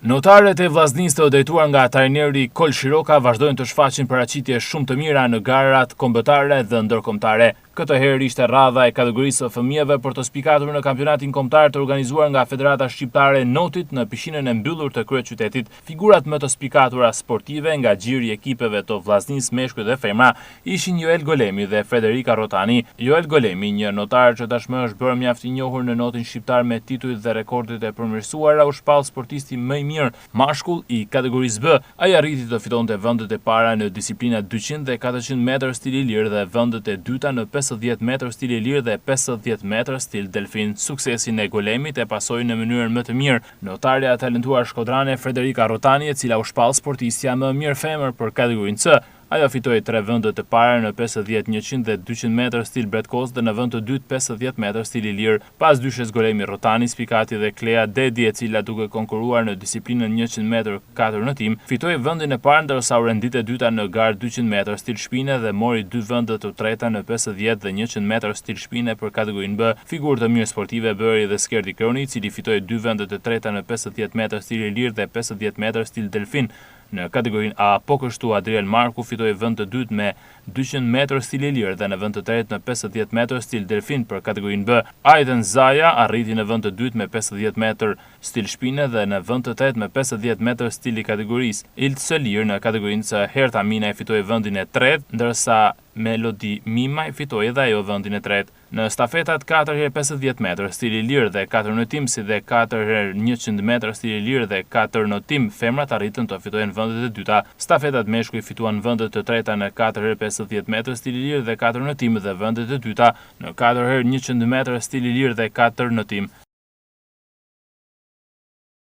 Notarët e Vllaznisë të drejtuar nga trajneri Kol Shiroka vazhdojnë të shfaqin paraqitje shumë të mira në garat kombëtare dhe ndërkombëtare. Këtë herë ishte radha e kategorisë së fëmijëve për të spikatur në kampionatin kombëtar të organizuar nga Federata Shqiptare e Notit në pishinën e mbyllur të kryeqytetit. Figurat më të spikatura sportive nga xhiri i ekipeve të Vllaznisë meshkuj dhe femra ishin Joel Golemi dhe Frederika Rotani. Joel Golemi, një notar që tashmë është bërë mjaft i njohur në Notin shqiptar me titujt dhe rekordet e përmirësuara, u shpall sportisti më i mirë mashkull i kategorisë B. Ai arriti të fitonte vendet e para në disiplinat 200 dhe 400 metër stil i lirë dhe vendet e dyta në 50 metër stil i lirë dhe 50 metër stil delfin. Suksesin e Golemit e pasoi në mënyrën më të mirë notarja e talentuar shkodrane Frederika Rotani, e cila u shpall sportistja më mirë femër për kategorinë C. Ajo fitoi 3 vendet të para në 50, 100 dhe 200 metër stil bretkos dhe në vend të dytë 50 metër stil i lirë. Pas dyshes Golemi, Rotani, spikati dhe Klea Dedi, e cila duke konkuruar në disiplinën 100 metër 4 në tim, fitoi vendin e parë, ndërsa u rendit e dyta në garë 200 metër stil shpine dhe mori 2 vendet të treta në 50 dhe 100 metër stil shpine për kategorinë B. Figurë të mirë sportive bëri dhe Skerdi Kroni, i cili fitoi 2 vendet të treta në 50 metër stil i lirë dhe 50 metër stil delfin. Në kategorinë A, po kështu Adriel Marku fitoi vend të dytë me 200 metër stil i lirë dhe në vend të tretë në 50 metër stil delfin për kategorinë B. Aiden Zaja arriti në vend të dytë me 50 metër stil shpine dhe në vend të tretë me 50 metër stil i kategorisë. Ilt Selir në kategorinë C, Herta Mina fitoi vendin e tretë, ndërsa Melodi Mimaj fitoi edhe ajo vendin e tretë. Në stafetat 4x50 metër stil i lirë dhe 4 në tim, si dhe 4x100 metër stil i lirë dhe 4 në tim, femrat arritën të fitojnë vendet e dyta. Stafetat meshkuj fituan vendet të treta në 4x50 metër stil i lirë dhe 4 në tim dhe vendet e dyta në 4x100 metër stil i lirë dhe 4 në tim.